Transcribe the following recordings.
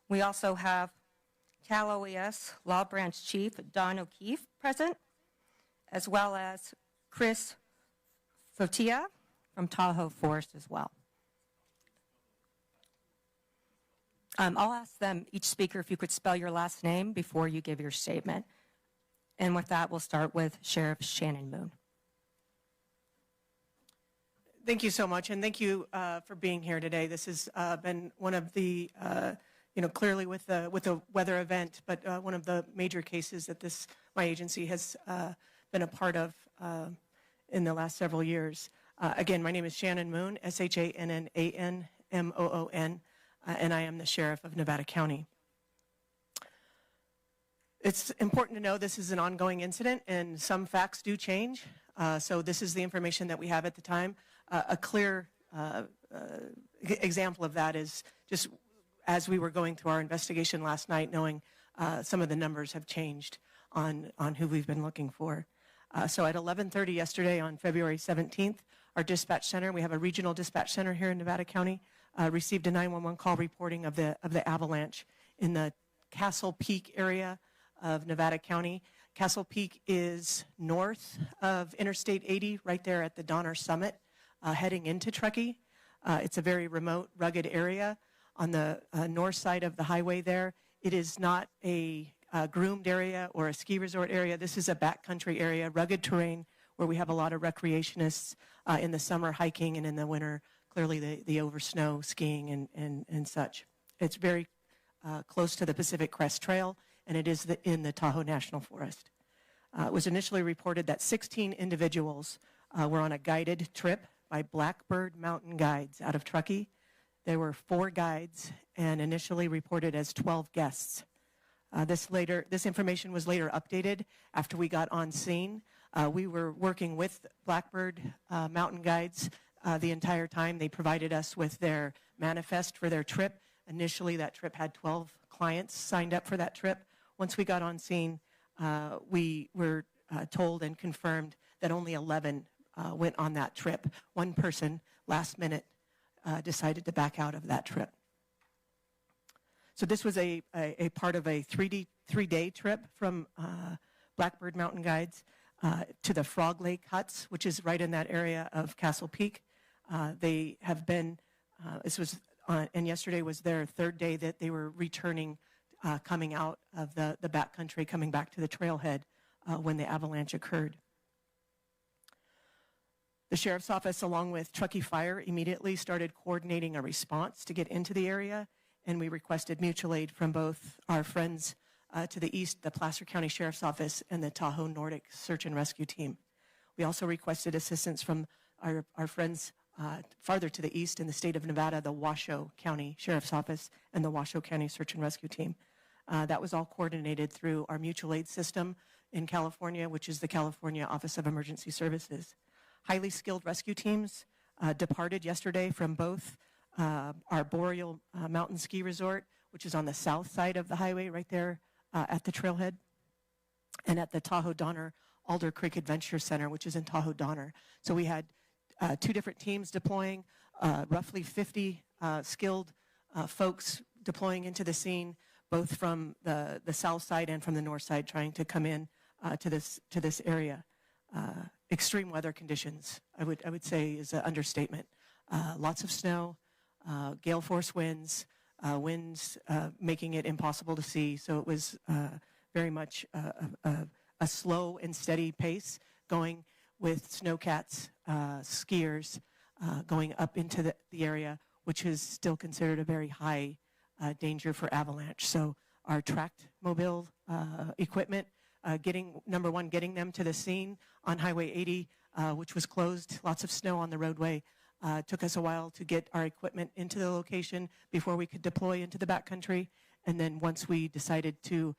We also have Cal OES Law Branch Chief Don O'Keefe present, as well as Chris Fotia from Tahoe Forest as well. I'll ask them, each speaker, if you could spell your last name before you give your statement. And with that, we'll start with Sheriff Shannon Moon. Thank you so much, and thank you for being here today. This has been one of the, clearly with the weather event, but one of the major cases that my agency has been a part of in the last several years. Again, my name is Shannon Moon, SHANNANMOON, and I am the Sheriff of Nevada County. It's important to know this is an ongoing incident, and some facts do change. So this is the information that we have at the time. A clear example of that is just as we were going through our investigation last night, knowing some of the numbers have changed on who we've been looking for. So at 11:30 yesterday on February 17th, our dispatch center, we have a regional dispatch center here in Nevada County, received a 911 call reporting of the avalanche in the Castle Peak area of Nevada County. Castle Peak is north of Interstate 80, right there at the Donner Summit, heading into Truckee. It's a very remote, rugged area on the north side of the highway there. It is not a groomed area or a ski resort area. This is a backcountry area, rugged terrain, where we have a lot of recreationists in the summer hiking, and in the winter, clearly the over snow skiing and such. It's very close to the Pacific Crest Trail, and it is in the Tahoe National Forest. It was initially reported that 16 individuals were on a guided trip by Blackbird Mountain Guides out of Truckee. There were 4 guides and initially reported as 12 guests. This information was later updated after we got on scene. We were working with Blackbird Mountain Guides the entire time. They provided us with their manifest for their trip. Initially, that trip had 12 clients signed up for that trip. Once we got on scene, we were told and confirmed that only 11 went on that trip. One person, last minute, decided to back out of that trip. So this was a part of a 3-day trip from Blackbird Mountain Guides to the Frog Lake Huts, which is right in that area of Castle Peak. They have been, and yesterday was their 3rd day that they were returning, coming out of the backcountry, coming back to the trailhead when the avalanche occurred. The Sheriff's Office, along with Truckee Fire, immediately started coordinating a response to get into the area, and we requested mutual aid from both our friends to the east, the Placer County Sheriff's Office, and the Tahoe Nordic Search and Rescue Team. We also requested assistance from our friends farther to the east in the state of Nevada, the Washoe County Sheriff's Office and the Washoe County Search and Rescue Team. That was all coordinated through our mutual aid system in California, which is the California Office of Emergency Services. Highly skilled rescue teams departed yesterday from both our Boreal Mountain Ski Resort, which is on the south side of the highway right there at the trailhead, and at the Tahoe Donner Alder Creek Adventure Center, which is in Tahoe Donner. So we had 2 different teams deploying, roughly 50 skilled folks deploying into the scene, both from the south side and from the north side, trying to come in to this area. Extreme weather conditions, I would say, is an understatement. Lots of snow, gale force winds, making it impossible to see. So it was very much a slow and steady pace, going with snowcats, skiers, going up into the area, which is still considered a very high danger for avalanche. So our tracked mobile equipment, getting them to the scene on Highway 80, which was closed, lots of snow on the roadway. Took us a while to get our equipment into the location before we could deploy into the backcountry. And then once we decided to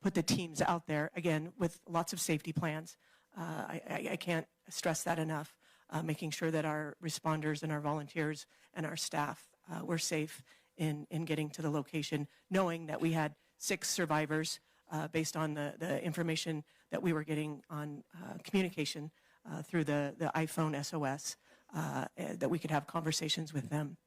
put the teams out there, again, with lots of safety plans, I can't stress that enough, making sure that our responders and our volunteers and our staff were safe in getting to the location, knowing that we had 6 survivors based on the information that we were getting on communication through the iPhone SOS, that we could have conversations with them.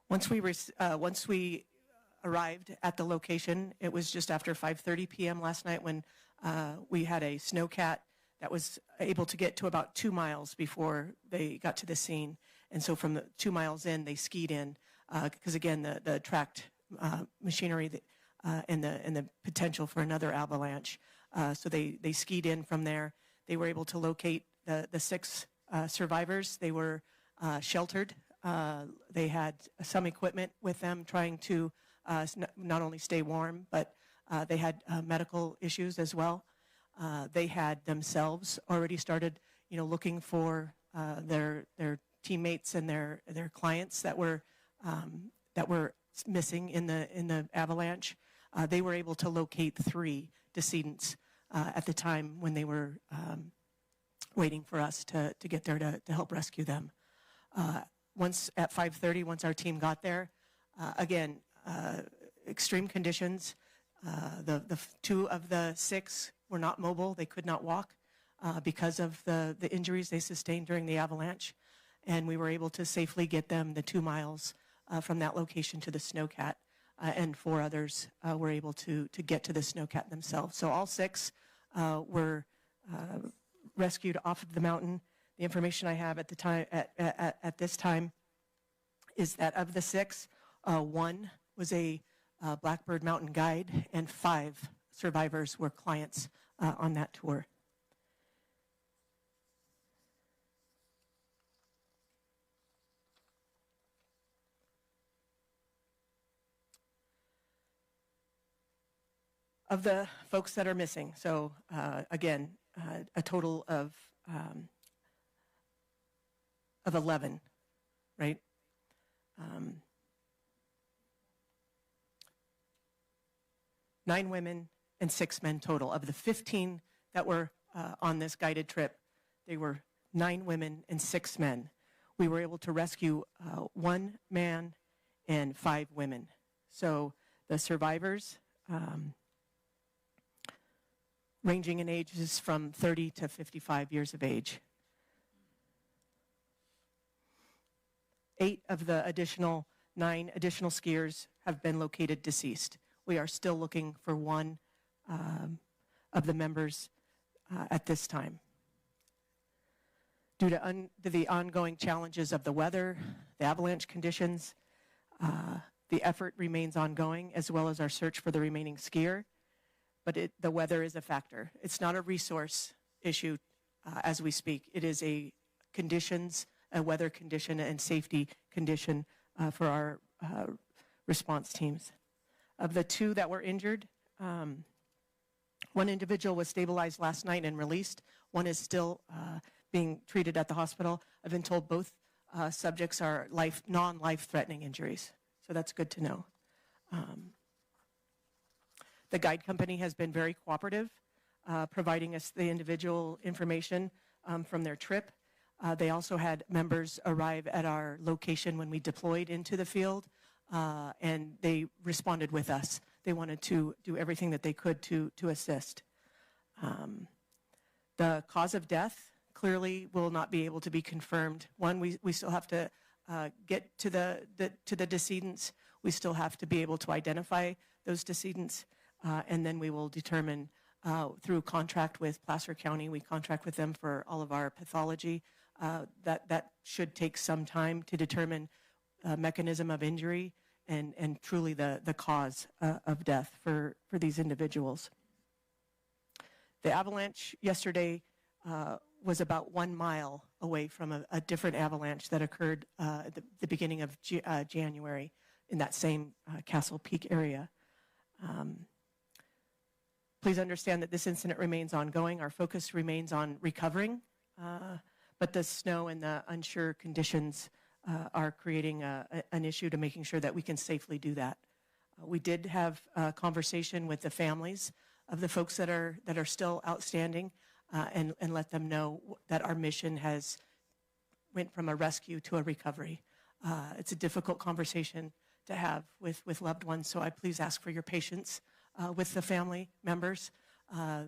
Once we arrived at the location, it was just after 5:30 p.m. last night when we had a snowcat that was able to get to about 2 miles before they got to the scene. And so from the 2 miles in, they skied in because, again, the tracked machinery and the potential for another avalanche. So they skied in from there. They were able to locate the 6 survivors. They were sheltered. They had some equipment with them trying to not only stay warm, but they had medical issues as well. They had themselves already started, looking for their teammates and their clients that were missing in the avalanche. They were able to locate 3 decedents at the time when they were waiting for us to get there to help rescue them. Once at 5:30, once our team got there, again, extreme conditions. The 2 of the 6 were not mobile. They could not walk because of the injuries they sustained during the avalanche. And we were able to safely get them the 2 miles from that location to the snowcat. And 4 others were able to get to the snowcat themselves. So all 6 were rescued off of the mountain. The information I have at the time at this time is that of the 6, 1 was a Blackbird Mountain guide, and 5 survivors were clients on that tour. Of the folks that are missing, so again, a total of 11, right? 9 women and 6 men total. Of the 15 that were on this guided trip, they were 9 women and 6 men. We were able to rescue 1 man and 5 women. So the survivors, ranging in ages from 30 to 55 years of age. 8 of the 9 additional skiers have been located deceased. We are still looking for 1 of the members at this time. Due to the ongoing challenges of the weather, the avalanche conditions, the effort remains ongoing, as well as our search for the remaining skier. But the weather is a factor. It's not a resource issue as we speak. It is a weather condition and safety condition for our response teams. Of the 2 that were injured, 1 individual was stabilized last night and released. 1 is still being treated at the hospital. I've been told both subjects are non-life-threatening injuries, so that's good to know. The guide company has been very cooperative, providing us the individual information from their trip. They also had members arrive at our location when we deployed into the field, and they responded with us. They wanted to do everything that they could to assist. The cause of death clearly will not be able to be confirmed. One, we still have to get to the decedents. We still have to be able to identify those decedents, and then we will determine through contract with Placer County. We contract with them for all of our pathology. That should take some time to determine mechanism of injury and truly the cause of death for these individuals. The avalanche yesterday was about 1 mile away from a different avalanche that occurred at the beginning of January in that same Castle Peak area. Please understand that this incident remains ongoing. Our focus remains on recovering, but the snow and the unsure conditions are creating an issue to making sure that we can safely do that. We did have a conversation with the families of the folks that are still outstanding and let them know that our mission has went from a rescue to a recovery. It's a difficult conversation to have with loved ones, so I please ask for your patience with the family members.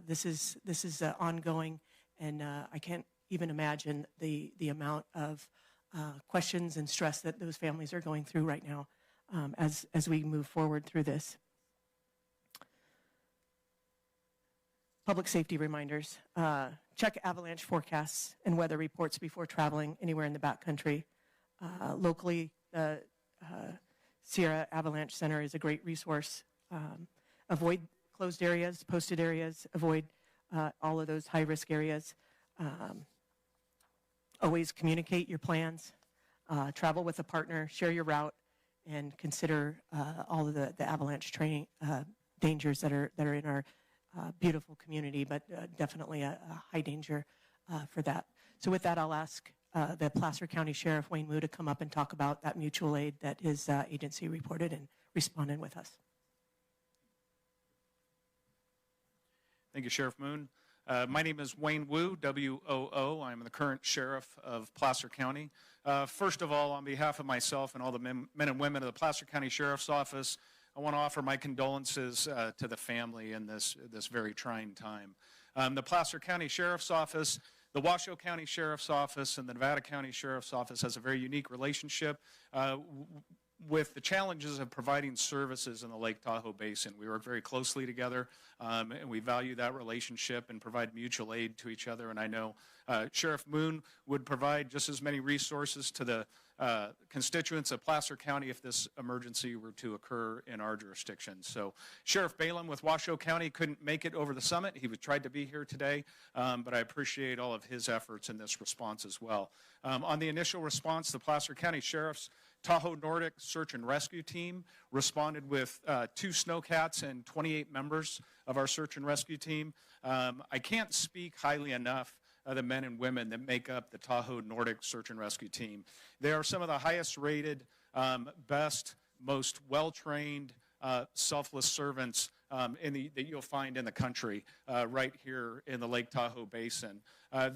This is ongoing, and I can't even imagine the amount of questions and stress that those families are going through right now as we move forward through this. Public safety reminders. Check avalanche forecasts and weather reports before traveling anywhere in the backcountry. Locally, the Sierra Avalanche Center is a great resource. Avoid closed areas, posted areas, avoid all of those high-risk areas. Always communicate your plans, travel with a partner, share your route, and consider all of the avalanche training dangers that are in our beautiful community, but definitely a high danger for that. So with that, I'll ask the Placer County Sheriff, Wayne Wu, to come up and talk about that mutual aid that his agency reported and responded with us. Thank you, Sheriff Moon. My name is Wayne Wu, W-O-O. I'm the current sheriff of Placer County. First of all, on behalf of myself and all the men and women of the Placer County Sheriff's Office, I want to offer my condolences to the family in this very trying time. The Placer County Sheriff's Office, the Washoe County Sheriff's Office, and the Nevada County Sheriff's Office has a very unique relationship with the challenges of providing services in the Lake Tahoe Basin. We work very closely together, and we value that relationship and provide mutual aid to each other. And I know Sheriff Moon would provide just as many resources to the constituents of Placer County if this emergency were to occur in our jurisdiction. So Sheriff Balaam with Washoe County couldn't make it over the summit. He tried to be here today, but I appreciate all of his efforts in this response as well. On the initial response, the Placer County Sheriff's Tahoe Nordic Search and Rescue Team responded with 2 snowcats and 28 members of our search and rescue team. I can't speak highly enough of the men and women that make up the Tahoe Nordic Search and Rescue Team. They are some of the highest rated, best, most well-trained, selfless servants that you'll find in the country right here in the Lake Tahoe Basin.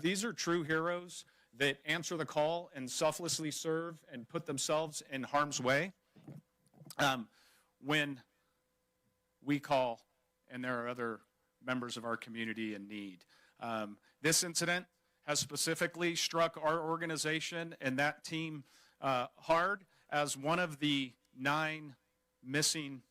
These are true heroes that answer the call and selflessly serve and put themselves in harm's way when we call and there are other members of our community in need. This incident has specifically struck our organization and that team hard, as one of the 9 missing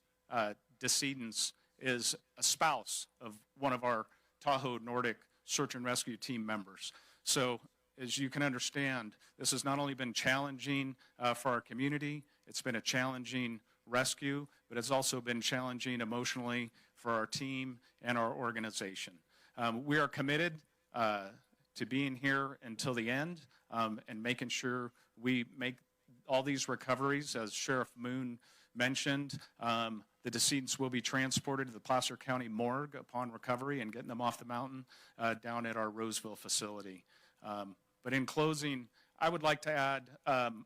decedents is a spouse of one of our Tahoe Nordic Search and Rescue Team members. So as you can understand, this has not only been challenging for our community, it's been a challenging rescue, but it's also been challenging emotionally for our team and our organization. We are committed to being here until the end and making sure we make all these recoveries. As Sheriff Moon mentioned, the decedents will be transported to the Placer County morgue upon recovery and getting them off the mountain down at our Roseville facility. But in closing, I would like to add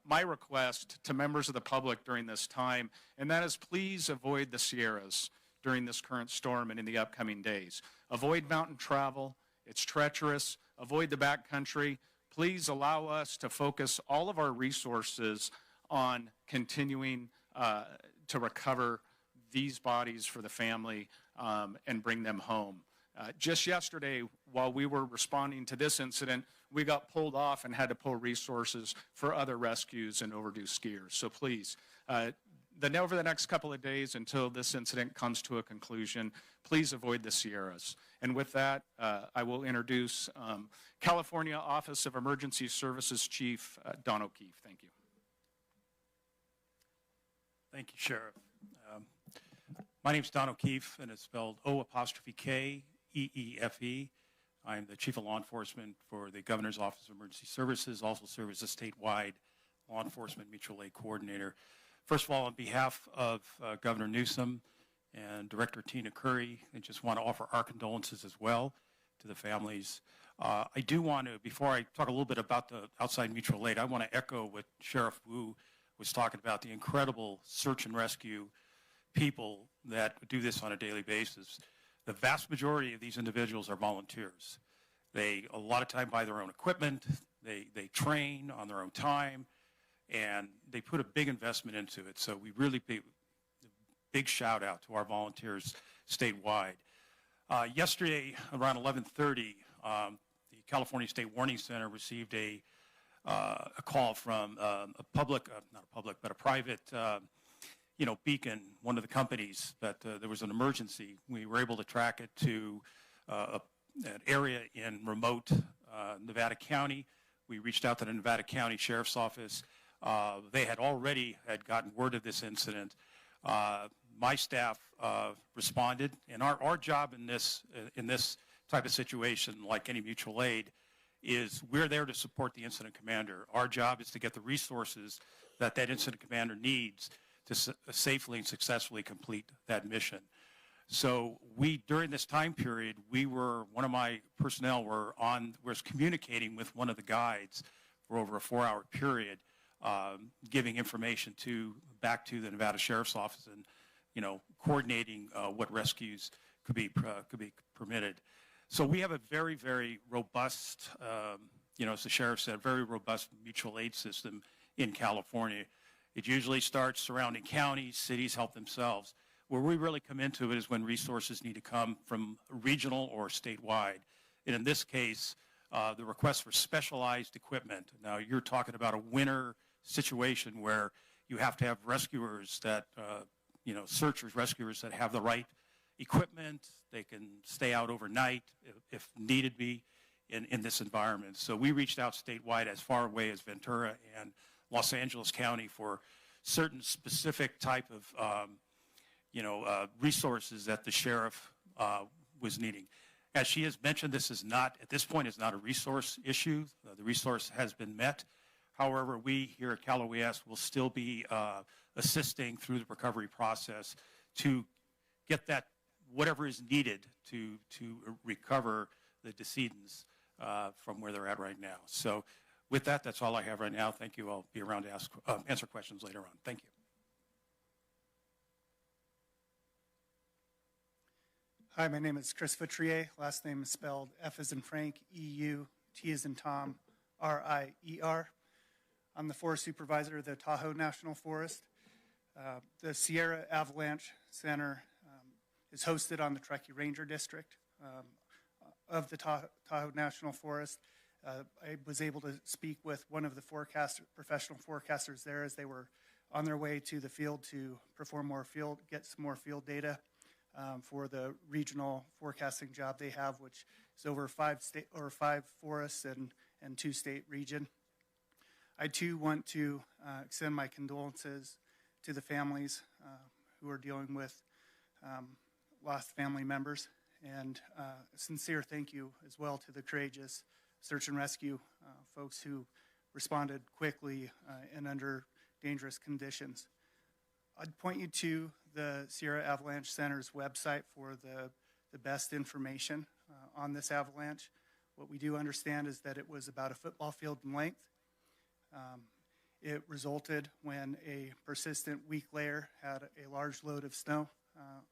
my request to members of the public during this time, and that is please avoid the Sierras during this current storm and in the upcoming days. Avoid mountain travel. It's treacherous. Avoid the backcountry. Please allow us to focus all of our resources on continuing to recover these bodies for the family and bring them home. Just yesterday, while we were responding to this incident, we got pulled off and had to pull resources for other rescues and overdue skiers. So please, over the next couple of days until this incident comes to a conclusion, please avoid the Sierras. And with that, I will introduce California Office of Emergency Services Chief Don O'Keefe. Thank you. Thank you, Sheriff. My name is Don O'Keefe, and it's spelled O''K-E-E-F-E. I'm the Chief of Law Enforcement for the Governor's Office of Emergency Services, also serve as a statewide law enforcement mutual aid coordinator. First of all, on behalf of Governor Newsom and Director Tina Curry, I just want to offer our condolences as well to the families. I do want to, before I talk a little bit about the outside mutual aid, I want to echo what Sheriff Wu was talking about, the incredible search and rescue people that do this on a daily basis. The vast majority of these individuals are volunteers. They, a lot of time, buy their own equipment, they train on their own time, and they put a big investment into it. So we really big shout out to our volunteers statewide. Yesterday, around 11:30, the California State Warning Center received a a call from a public, not a public, but a private, beacon, one of the companies, that there was an emergency. We were able to track it to an area in remote Nevada County. We reached out to the Nevada County Sheriff's Office. They had already gotten word of this incident. My staff responded, and our job in this type of situation, like any mutual aid, is we're there to support the incident commander. Our job is to get the resources that incident commander needs to safely and successfully complete that mission. So during this time period, one of my personnel was communicating with one of the guides for over a 4-hour period, giving information back to the Nevada Sheriff's Office and, coordinating what rescues could be permitted. So we have a very, very robust, as the sheriff said, very robust mutual aid system in California. It usually starts surrounding counties, cities help themselves. Where we really come into it is when resources need to come from regional or statewide. And in this case, the request for specialized equipment. Now, you're talking about a winter situation where you have to have rescuers that, searchers, rescuers that have the right equipment. They can stay out overnight if needed be in this environment. So we reached out statewide as far away as Ventura and Los Angeles County for certain specific type of resources that the sheriff was needing. As she has mentioned, at this point, is not a resource issue. The resource has been met. However, we here at Cal OES will still be assisting through the recovery process to get that whatever is needed to recover the decedents from where they're at right now. So with that, that's all I have right now. Thank you. I'll be around to answer questions later on. Thank you. Hi, my name is Chris Fautrier. Last name is spelled F as in Frank, E-U, T as in Tom, R-I-E-R. I'm the forest supervisor of the Tahoe National Forest. The Sierra Avalanche Center is hosted on the Truckee Ranger District of the Tahoe National Forest. I was able to speak with one of the professional forecasters there as they were on their way to the field to get some more field data for the regional forecasting job they have, which is over 5 forests and 2 state region. I too want to extend my condolences to the families who are dealing with lost family members, and a sincere thank you as well to the courageous search and rescue folks who responded quickly and under dangerous conditions. I'd point you to the Sierra Avalanche Center's website for the best information on this avalanche. What we do understand is that it was about a football field in length. It resulted when a persistent weak layer had a large load of snow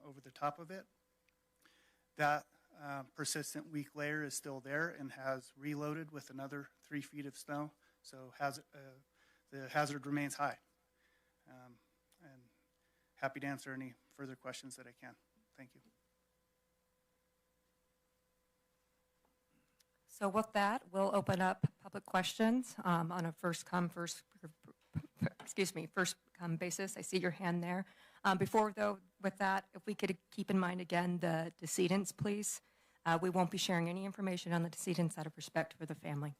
over the top of it. That persistent weak layer is still there and has reloaded with another 3 feet of snow, so the hazard remains high. And happy to answer any further questions that I can. Thank you. So with that, we'll open up public questions on a first come basis. I see your hand there. Before though, with that, if we could keep in mind again the decedents, please. We won't be sharing any information on the decedents out of respect for the family.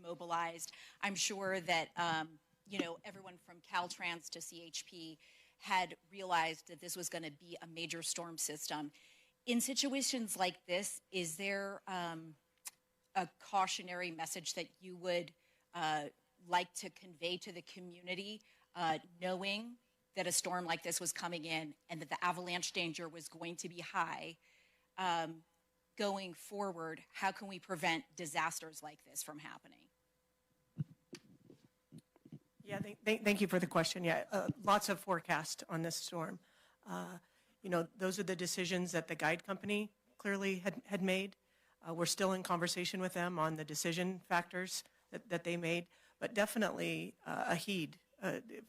Mobilized. I'm sure that everyone from Caltrans to CHP had realized that this was going to be a major storm system. In situations like this, is there a cautionary message that you would like to convey to the community, knowing that a storm like this was coming in and that the avalanche danger was going to be high? Going forward, how can we prevent disasters like this from happening? Yeah, thank you for the question. Yeah, lots of forecast on this storm. Those are the decisions that the guide company clearly had made. We're still in conversation with them on the decision factors that they made, but definitely a heed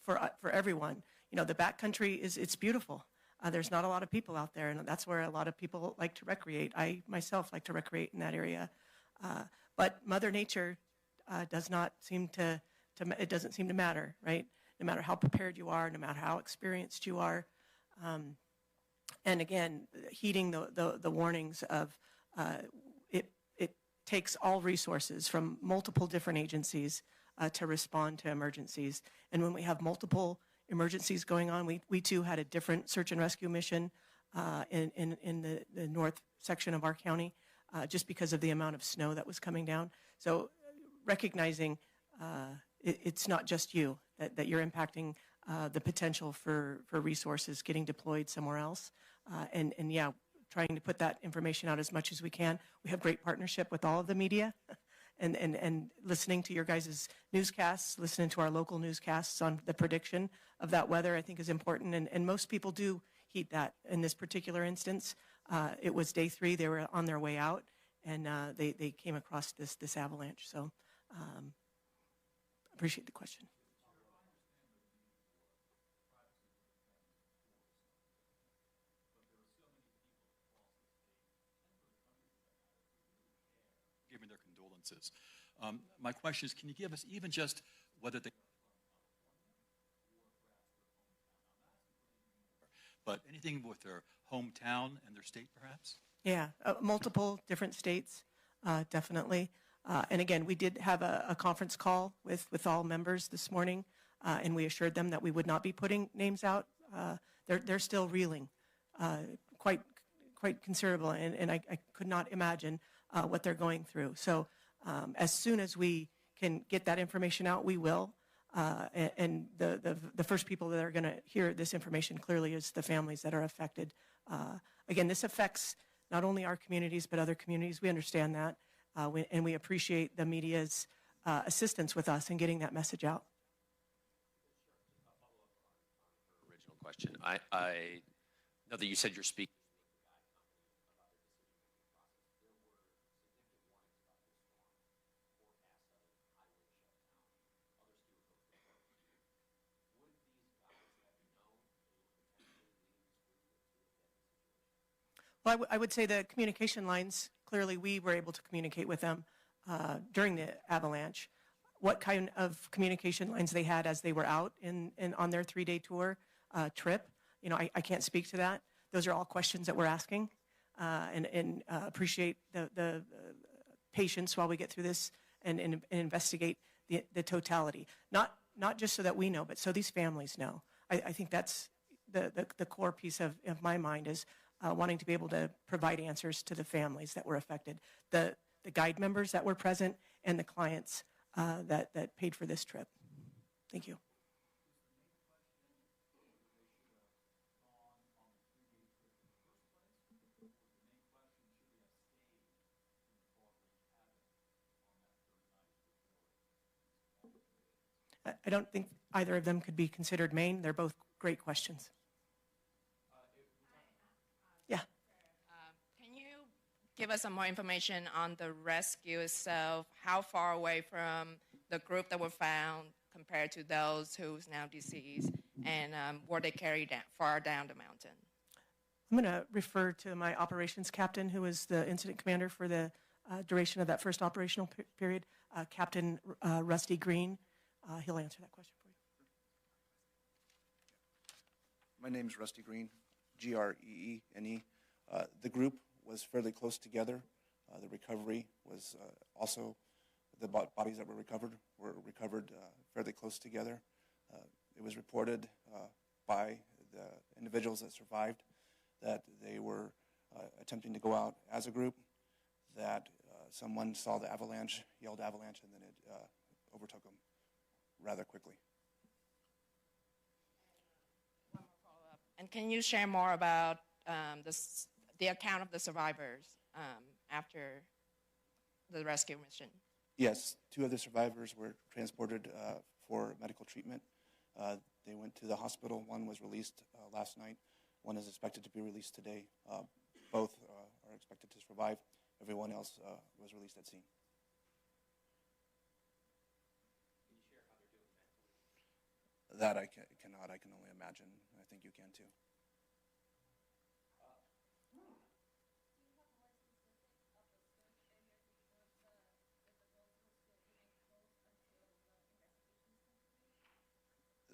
for everyone. You know, the backcountry it's beautiful. There's not a lot of people out there, and that's where a lot of people like to recreate. I myself like to recreate in that area. But Mother Nature does not seem it doesn't seem to matter, right? No matter how prepared you are, no matter how experienced you are. And again, heeding the warnings of it takes all resources from multiple different agencies to respond to emergencies. And when we have multiple emergencies going on, we too had a different search and rescue mission in the north section of our county, just because of the amount of snow that was coming down. So recognizing it's not just you, that you're impacting the potential for resources getting deployed somewhere else. And yeah, trying to put that information out as much as we can. We have great partnership with all of the media and listening to your guys' newscasts, listening to our local newscasts on the prediction of that weather, I think is important. And most people do heed that. In this particular instance, it was day 3, they were on their way out, and they came across this avalanche. So appreciate the question. Giving their condolences. My question is, can you give us even just whether they, but anything with their hometown and their state, perhaps? Yeah, multiple different states, definitely. And again, we did have a conference call with all members this morning, and we assured them that we would not be putting names out. They're still reeling, quite considerable, and I could not imagine what they're going through. So as soon as we can get that information out, we will. And the first people that are going to hear this information clearly is the families that are affected. Again, this affects not only our communities, but other communities. We understand that, and we appreciate the media's assistance with us in getting that message out. Original question. I know that you said you're speaking. Well, I would say the communication lines, clearly we were able to communicate with them during the avalanche. What kind of communication lines they had as they were out on their 3-day tour trip, you know, I can't speak to that. Those are all questions that we're asking, and appreciate the patience while we get through this and investigate the totality. Not just so that we know, but so these families know. I think that's the core piece of my mind is wanting to be able to provide answers to the families that were affected, the guide members that were present, and the clients that paid for this trip. Thank you. I don't think either of them could be considered main. They're both great questions. Yeah. Can you give us some more information on the rescue itself? How far away from the group that were found compared to those who's now deceased? And were they carried far down the mountain? I'm going to refer to my operations captain, who was the incident commander for the duration of that first operational period, Captain Rusty Green. He'll answer that question for you. My name is Rusty Green, Greene. The group was fairly close together. The recovery was also, the bodies that were recovered fairly close together. It was reported by the individuals that survived that they were attempting to go out as a group, that someone saw the avalanche, yelled avalanche, and then it overtook them rather quickly. One more follow-up. And can you share more about the account of the survivors after the rescue mission? Yes, 2 of the survivors were transported for medical treatment. They went to the hospital. One was released last night. One is expected to be released today. Both are expected to survive. everyone else was released at scene. That I cannot. I can only imagine. I think you can too.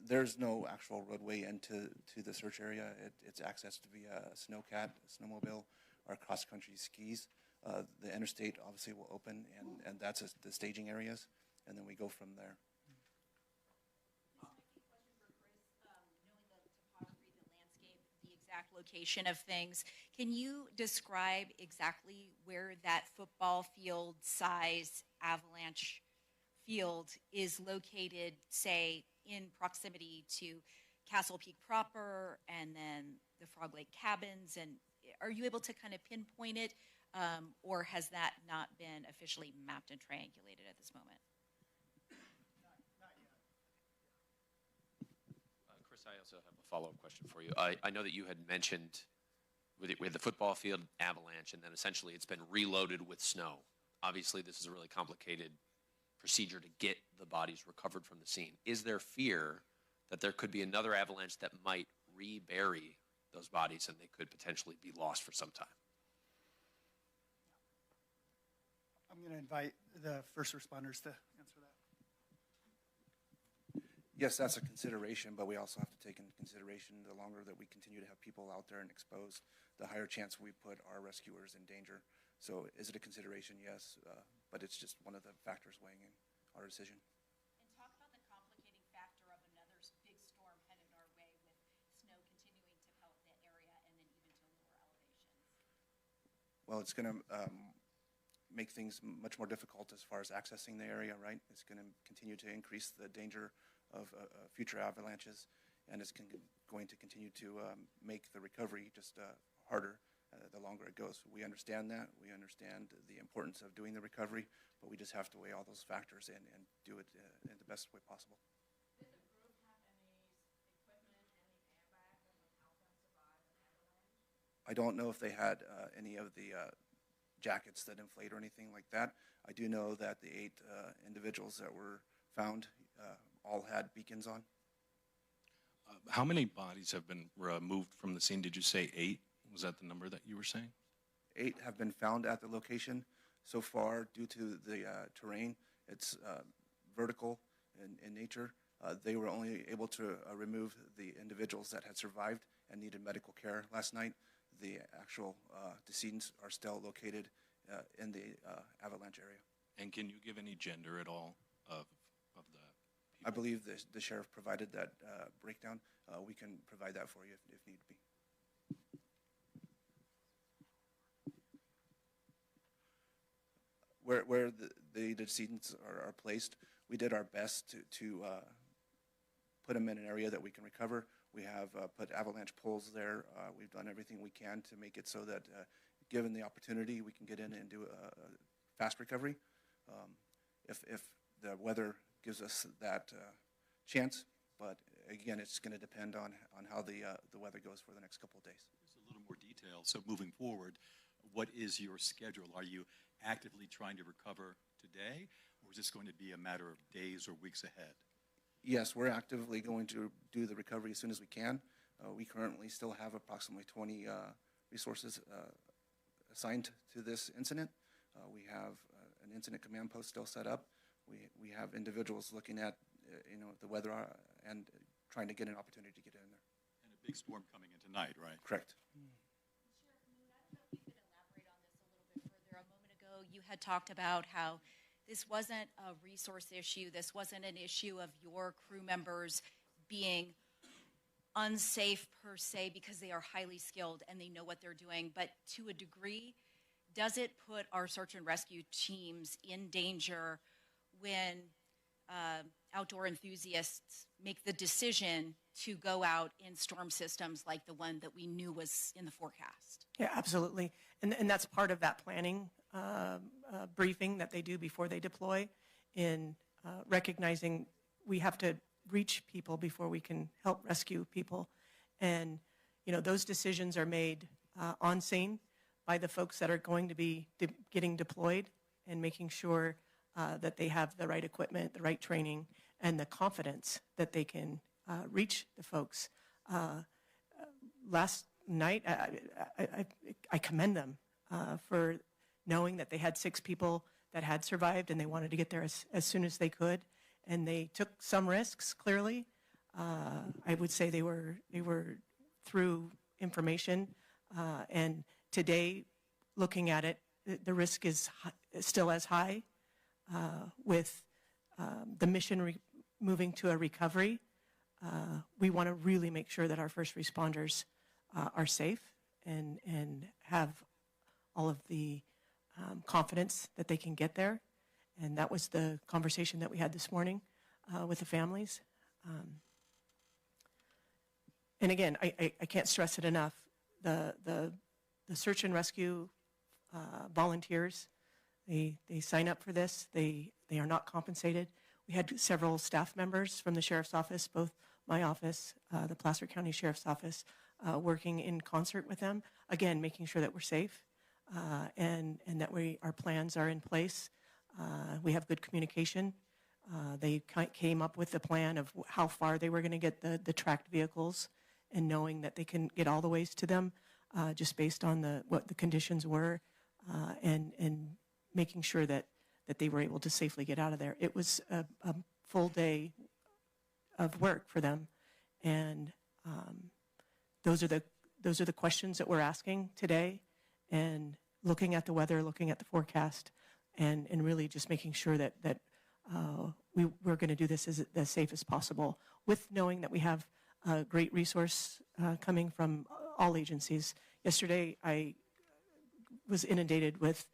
There's no actual roadway into the search area. It's accessed via a snowcat, a snowmobile, or cross-country skis. The interstate obviously will open, and that's the staging areas, and then we go from there. Exact location of things. Can you describe exactly where that football field size avalanche field is located, say, in proximity to Castle Peak proper and then the Frog Lake cabins? And are you able to kind of pinpoint it, or has that not been officially mapped and triangulated at this moment? Chris, I also have a follow-up question for you. I know that you had mentioned with the football field avalanche, and then essentially it's been reloaded with snow. Obviously, this is a really complicated procedure to get the bodies recovered from the scene. Is there fear that there could be another avalanche that might rebury those bodies and they could potentially be lost for some time? I'm going to invite the first responders to answer that. Yes, that's a consideration, but we also have to take into consideration the longer that we continue to have people out there and exposed, the higher chance we put our rescuers in danger. So is it a consideration? Yes, but it's just one of the factors weighing in our decision. And talk about the complicating factor of another big storm headed our way with snow continuing to pelt the area and then even to lower elevations. Well, it's going to make things much more difficult as far as accessing the area, right? It's going to continue to increase the danger of future avalanches, and it's going to continue to make the recovery just harder the longer it goes. We understand that. We understand the importance of doing the recovery, but we just have to weigh all those factors and do it in the best way possible. Did the group have any equipment, any airbag that would help them survive an avalanche? I don't know if they had any of the jackets that inflate or anything like that. I do know that the 8 individuals that were found all had beacons on. How many bodies have been removed from the scene? Did you say 8? Was that the number that you were saying? 8 have been found at the location. So far, due to the terrain, it's vertical in nature. They were only able to remove the individuals that had survived and needed medical care last night. The actual decedents are still located in the avalanche area. And can you give any gender at all of the people? I believe the sheriff provided that breakdown. We can provide that for you if need be. Where the decedents are placed, we did our best to put them in an area that we can recover. We have put avalanche poles there. We've done everything we can to make it so that, given the opportunity, we can get in and do a fast recovery. If the weather gives us that chance, but again, it's going to depend on how the weather goes for the next couple of days. Just a little more detail. So moving forward, what is your schedule? Are you actively trying to recover today, or is this going to be a matter of days or weeks ahead? Yes, we're actively going to do the recovery as soon as we can. We currently still have approximately 20 resources assigned to this incident. We have an incident command post still set up. We have individuals looking at the weather and trying to get an opportunity to get in there. And a big storm coming in tonight, right? Correct. Sheriff Moon, I don't know if you could elaborate on this a little bit further. A moment ago, you had talked about how this wasn't a resource issue. This wasn't an issue of your crew members being unsafe per se because they are highly skilled and they know what they're doing. But to a degree, does it put our search and rescue teams in danger when outdoor enthusiasts make the decision to go out in storm systems like the one that we knew was in the forecast? Yeah, absolutely. And that's part of that planning briefing that they do before they deploy, in recognizing we have to reach people before we can help rescue people. And, those decisions are made on scene, by the folks that are going to be getting deployed and making sure that they have the right equipment, the right training, and the confidence that they can reach the folks. Last night, I commend them for knowing that they had 6 people that had survived and they wanted to get there as soon as they could. And they took some risks, clearly. I would say they were through information. And today, looking at it, the risk is still as high with the mission moving to a recovery. We want to really make sure that our first responders are safe and have all of the confidence that they can get there. And that was the conversation that we had this morning with the families. And again, I can't stress it enough. The search and rescue volunteers, they sign up for this. They are not compensated. We had several staff members from the Sheriff's Office, both my office, the Placer County Sheriff's Office, working in concert with them. Again, making sure that we're safe and that our plans are in place. We have good communication. They came up with the plan of how far they were going to get the tracked vehicles, and knowing that they can get all the ways to them just based on what the conditions were, and making sure that they were able to safely get out of there. It was a full day of work for them, and those are the questions that we're asking today, and looking at the weather, looking at the forecast, and really just making sure that we're going to do this as safe as possible, with knowing that we have a great resource coming from all agencies. Yesterday, I was inundated with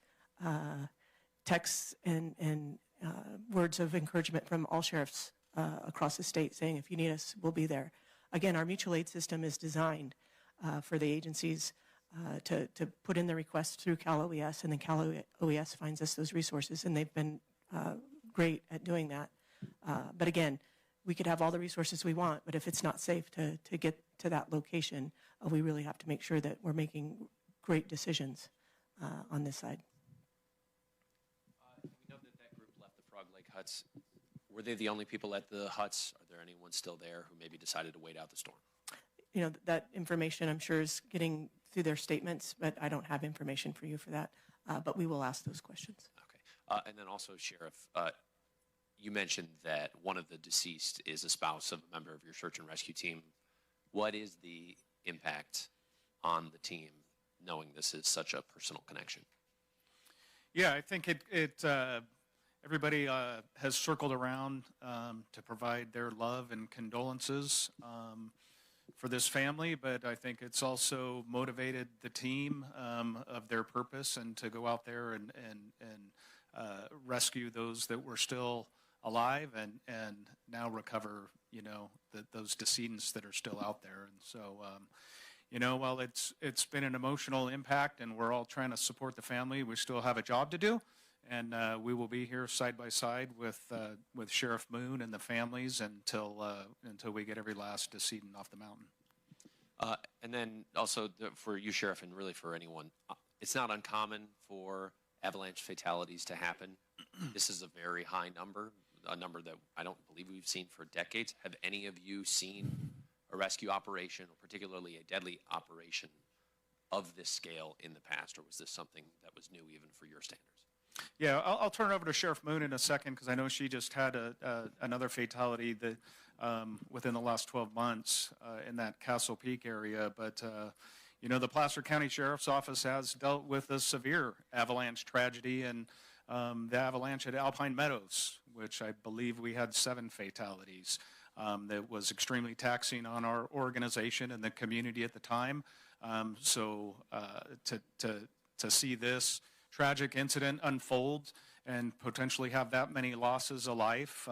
texts and words of encouragement from all sheriffs across the state saying, if you need us, we'll be there. Again, our mutual aid system is designed for the agencies to put in the requests through Cal OES, and then Cal OES finds us those resources, and they've been great at doing that. But again, we could have all the resources we want, but if it's not safe to get to that location, we really have to make sure that we're making great decisions on this side. We know that group left the Frog Lake huts. Were they the only people at the huts? Are there anyone still there who maybe decided to wait out the storm? You know, that information I'm sure is getting through their statements, but I don't have information for you for that. But we will ask those questions. Okay. And then also, Sheriff, you mentioned that one of the deceased is a spouse of a member of your search and rescue team. What is the impact on the team knowing this is such a personal connection? Yeah, I think everybody has circled around to provide their love and condolences for this family, but I think it's also motivated the team of their purpose and to go out there and rescue those that were still alive and now recover, those decedents that are still out there. And so, while it's been an emotional impact and we're all trying to support the family, we still have a job to do. And we will be here side by side with Sheriff Moon and the families until we get every last decedent off the mountain. And then also for you, Sheriff, and really for anyone, it's not uncommon for avalanche fatalities to happen. This is a very high number, a number that I don't believe we've seen for decades. Have any of you seen a rescue operation, or particularly a deadly operation of this scale in the past, or was this something that was new even for your standards? Yeah, I'll turn it over to Sheriff Moon in a second, because I know she just had another fatality that within the last 12 months in that Castle Peak area. But, the Placer County Sheriff's Office has dealt with a severe avalanche tragedy, and the avalanche at Alpine Meadows, which I believe we had 7 fatalities. That was extremely taxing on our organization and the community at the time. So to see this tragic incident unfold and potentially have that many losses of life,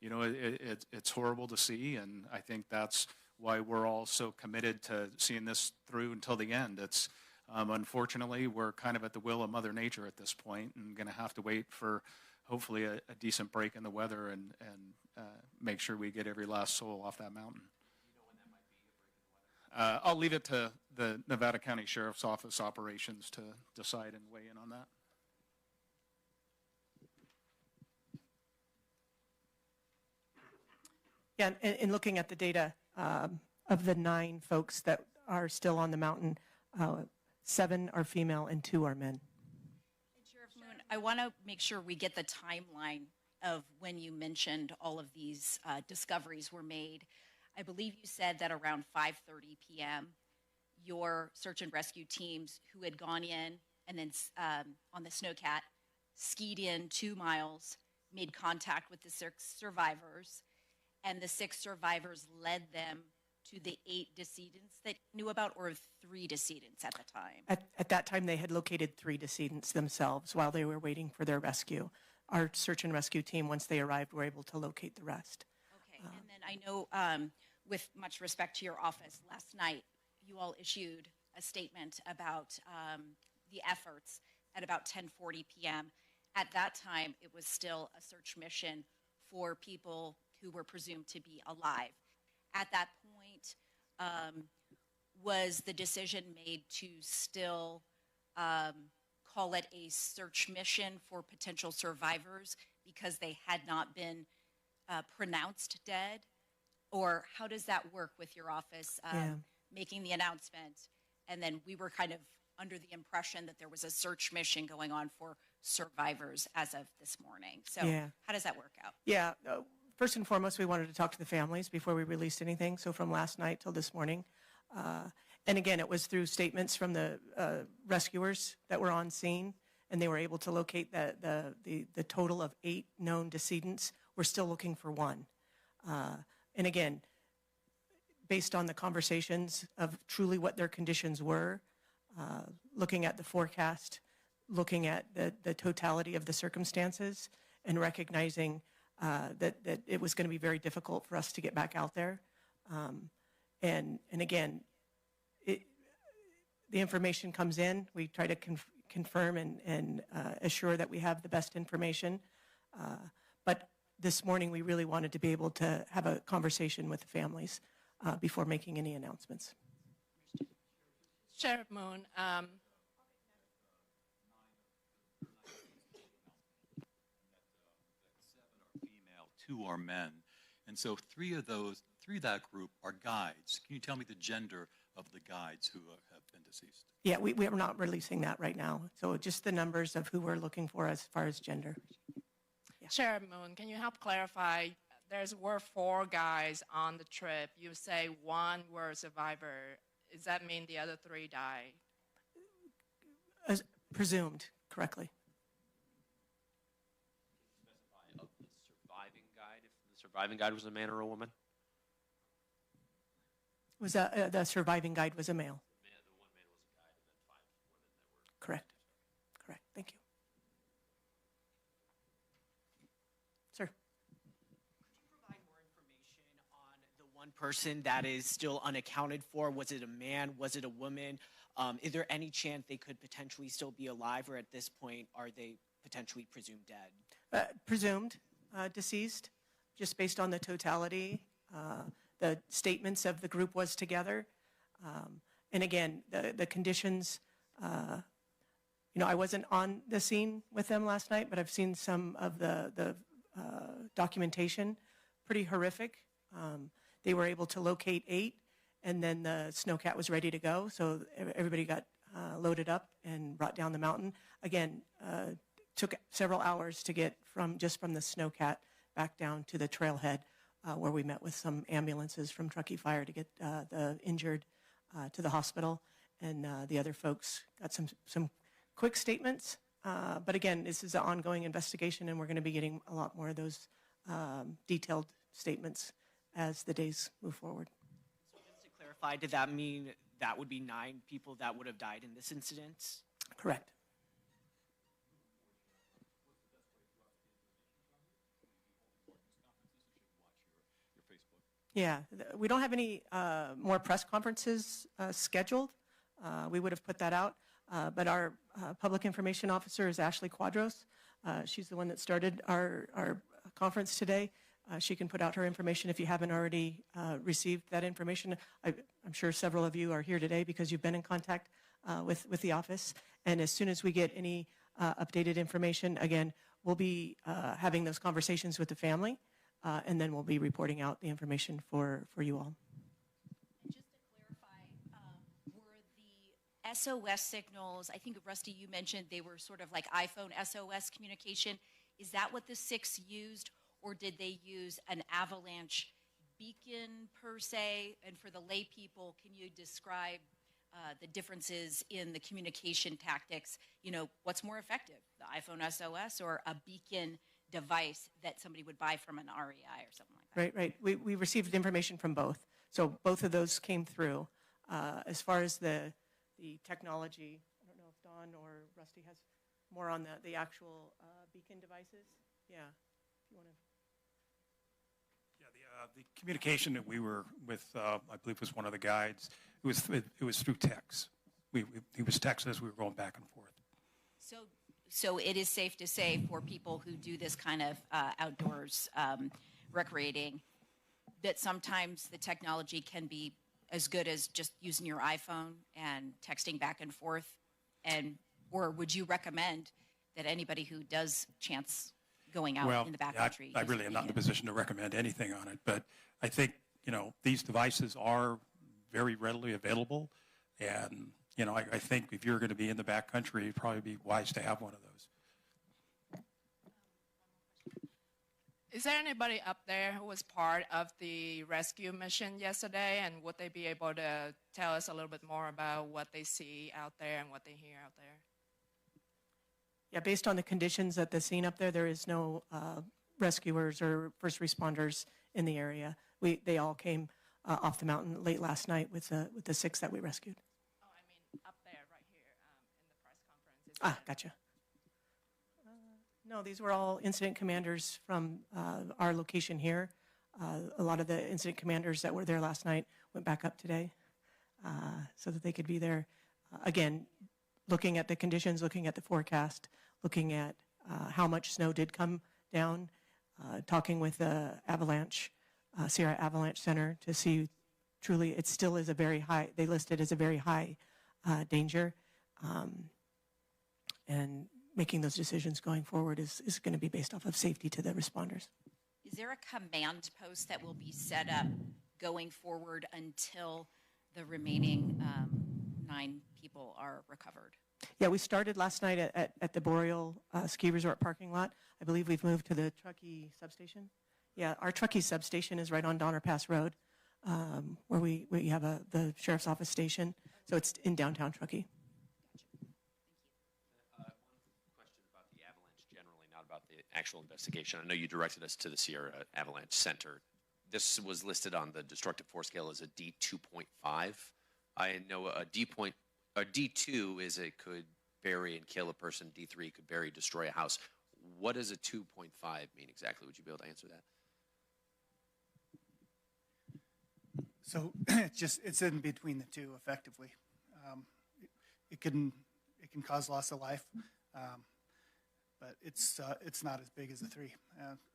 it's horrible to see, and I think that's why we're all so committed to seeing this through until the end. It's unfortunately, we're kind of at the will of Mother Nature at this point, and going to have to wait for hopefully a decent break in the weather and make sure we get every last soul off that mountain. I'll leave it to the Nevada County Sheriff's Office operations to decide and weigh in on that. Yeah, in looking at the data, of the 9 folks that are still on the mountain, 7 are female and 2 are men. And Sheriff Moon, I want to make sure we get the timeline of when you mentioned all of these discoveries were made. I believe you said that around 5:30 p.m., your search and rescue teams who had gone in and then on the snowcat skied in 2 miles, made contact with the 6 survivors, and the 6 survivors led them to the 8 decedents that you knew about, or 3 decedents at the time? At that time, they had located 3 decedents themselves while they were waiting for their rescue. Our search and rescue team, once they arrived, were able to locate the rest. Okay, and then I know, with much respect to your office, last night you all issued a statement about the efforts at about 10:40 p.m. At that time, it was still a search mission for people who were presumed to be alive. At that point, was the decision made to still call it a search mission for potential survivors because they had not been pronounced dead? Or how does that work with your office making the announcement? And then we were kind of under the impression that there was a search mission going on for survivors as of this morning. So how does that work out? Yeah. First and foremost, we wanted to talk to the families before we released anything. So from last night till this morning. And again, it was through statements from the rescuers that were on scene, and they were able to locate the total of 8 known decedents. We're still looking for 1. And again, based on the conversations of truly what their conditions were, looking at the forecast, looking at the totality of the circumstances, and recognizing that it was going to be very difficult for us to get back out there. And again, the information comes in. We try to confirm and assure that we have the best information. But this morning, we really wanted to be able to have a conversation with the families before making any announcements. Sheriff Moon, 7 are female, 2 are men. And so 3 of that group are guides. Can you tell me the gender of the guides who have been deceased? Yeah, we are not releasing that right now. So just the numbers of who we're looking for as far as gender. Yeah. Sheriff Moon, can you help clarify? Were 4 guys on the trip. You say 1 were a survivor. Does that mean the other 3 died? As presumed correctly. Specify of the surviving guide, if the surviving guide was a man or a woman? Was the surviving guide was a male. The 1 man was a guide, and then 5 women that were... Correct. Correct. Thank you. Sir. Could you provide more information on the 1 person that is still unaccounted for? Was it a man? Was it a woman? Is there any chance they could potentially still be alive, or at this point, are they potentially presumed dead? Presumed deceased, just based on the totality. The statements of the group was together. And again, the conditions, I wasn't on the scene with them last night, but I've seen some of the documentation, pretty horrific. They were able to locate 8, and then the snowcat was ready to go. So everybody got loaded up and brought down the mountain. Again, took several hours to get from the snowcat back down to the trailhead, where we met with some ambulances from Truckee Fire to get the injured to the hospital. And the other folks got some quick statements. But again, this is an ongoing investigation, and we're going to be getting a lot more of those detailed statements as the days move forward. So just to clarify, did that mean that would be 9 people that would have died in this incident? Correct. Yeah, we don't have any more press conferences scheduled. We would have put that out. But our public information officer is Ashley Quadros. She's the one that started our conference today. She can put out her information if you haven't already received that information. I'm sure several of you are here today because you've been in contact with the office. And as soon as we get any updated information, again, we'll be having those conversations with the family, and then we'll be reporting out the information for you all. And just to clarify, were the SOS signals, I think, Rusty, you mentioned they were sort of like iPhone SOS communication. Is that what the 6 used, or did they use an avalanche beacon per se? And for the lay people, can you describe the differences in the communication tactics? You know, what's more effective, the iPhone SOS or a beacon device that somebody would buy from an REI or something like that? Right. We received information from both. So both of those came through. As far as the technology, I don't know if Dawn or Rusty has more on the actual beacon devices. Yeah, if you want to. Yeah, the communication that we were with, I believe, was one of the guides. It was through text. He was texting us. We were going back and forth. So it is safe to say for people who do this kind of outdoors recreating that sometimes the technology can be as good as just using your iPhone and texting back and forth, or would you recommend that anybody who does chance going out in the backcountry? I really am not in a position to recommend anything on it, but I think, these devices are very readily available, and, I think if you're going to be in the backcountry, it'd probably be wise to have one of those. Is there anybody up there who was part of the rescue mission yesterday, and would they be able to tell us a little bit more about what they see out there and what they hear out there? Yeah, based on the conditions at the scene up there, there is no rescuers or first responders in the area. They all came off the mountain late last night with the 6 that we rescued. Oh, I mean up there, right here in the press conference. Gotcha. No, these were all incident commanders from our location here. A lot of the incident commanders that were there last night went back up today so that they could be there. Again, looking at the conditions, looking at the forecast, looking at how much snow did come down, talking with the Sierra Avalanche Center to see truly it still is a very high, they listed as a very high danger. And making those decisions going forward is going to be based off of safety to the responders. Is there a command post that will be set up going forward until the remaining 9 people are recovered? Yeah, we started last night at the Boreal Ski Resort parking lot. I believe we've moved to the Truckee substation. Yeah, our Truckee substation is right on Donner Pass Road, where we have the sheriff's office station. So it's in downtown Truckee. Actual investigation. I know you directed us to the Sierra Avalanche Center. This was listed on the destructive force scale as a D2.5. I know a D2 is it could bury and kill a person. D3 could bury, destroy a house. What does a 2.5 mean exactly? Would you be able to answer that? So it's in between the two, effectively. It can cause loss of life. But it's not as big as a 3.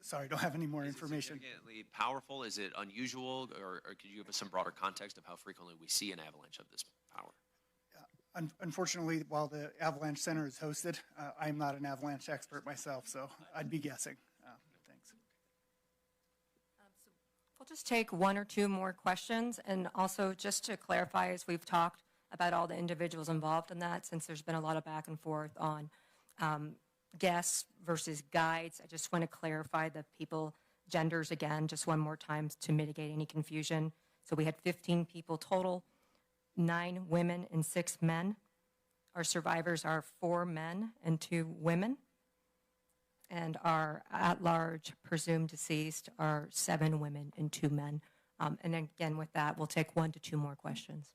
Sorry, don't have any more information. Is it significantly powerful? Is it unusual? Or could you give us some broader context of how frequently we see an avalanche of this power? Unfortunately, while the Avalanche Center is hosted, I'm not an avalanche expert myself, so I'd be guessing. Thanks. We'll just take 1 or 2 more questions. And also, just to clarify, as we've talked about all the individuals involved in that, since there's been a lot of back and forth on guests versus guides, I just want to clarify the people genders again just one more time to mitigate any confusion. So we had 15 people total, 9 women and 6 men. Our survivors are 4 men and 2 women. And our at-large presumed deceased are 7 women and 2 men. And again, with that, we'll take 1 to 2 more questions.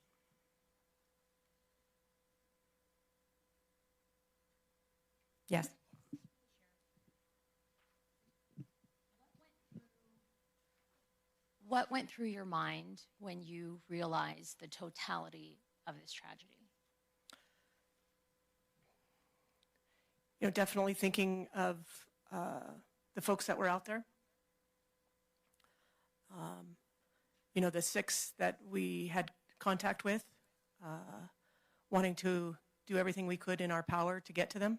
Yes. What went through your mind when you realized the totality of this tragedy? Definitely thinking of the folks that were out there. You know, the 6 that we had contact with, wanting to do everything we could in our power to get to them.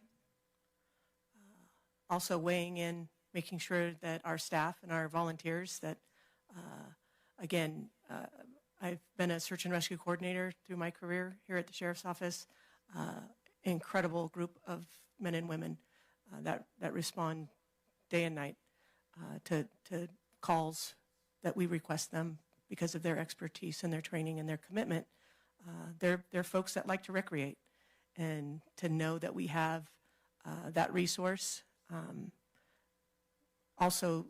Also weighing in, making sure that our staff and our volunteers that, again, I've been a search and rescue coordinator through my career here at the Sheriff's Office. Incredible group of men and women that respond day and night to calls that we request them because of their expertise and their training and their commitment. They're folks that like to recreate, and to know that we have that resource. Also,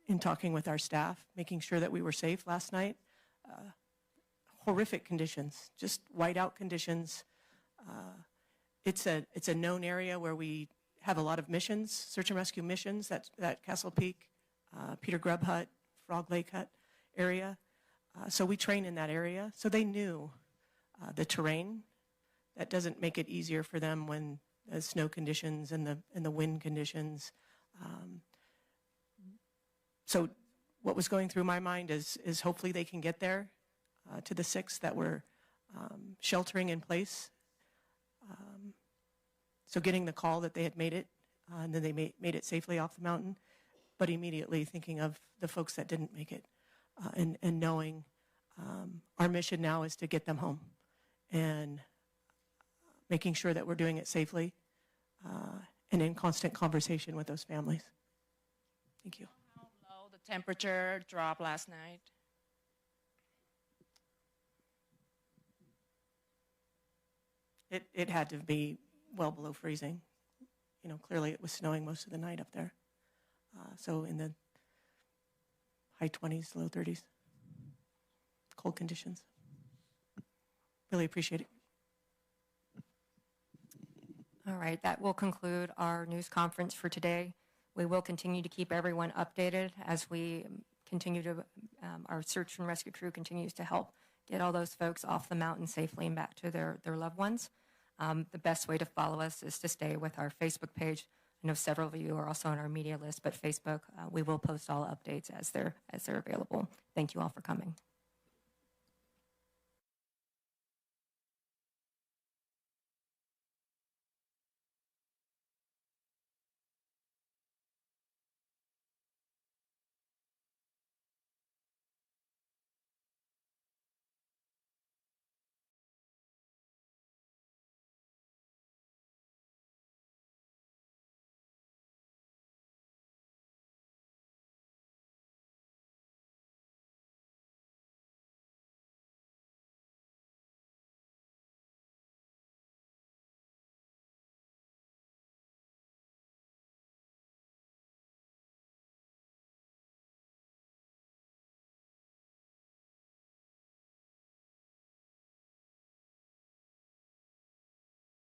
in talking with our staff, making sure that we were safe last night. Horrific conditions, just whiteout conditions. It's a known area where we have a lot of missions, search and rescue missions, that Castle Peak, Peter Grubb Hut, Frog Lake Hut area. So we train in that area. So they knew the terrain. That doesn't make it easier for them when the snow conditions and the wind conditions. So what was going through my mind is hopefully they can get there to the 6 that were sheltering in place. So getting the call that they had made it, and then they made it safely off the mountain, but immediately thinking of the folks that didn't make it, and knowing our mission now is to get them home, and making sure that we're doing it safely, and in constant conversation with those families. Thank you. How low the temperature dropped last night? It had to be well below freezing. You know, clearly it was snowing most of the night up there. So in the high 20s, low 30s. Cold conditions. Really appreciate it. All right, that will conclude our news conference for today. We will continue to keep everyone updated as we continue to, our search and rescue crew continues to help get all those folks off the mountain safely and back to their loved ones. The best way to follow us is to stay with our Facebook page. I know several of you are also on our media list, but Facebook, we will post all updates as they're available. Thank you all for coming.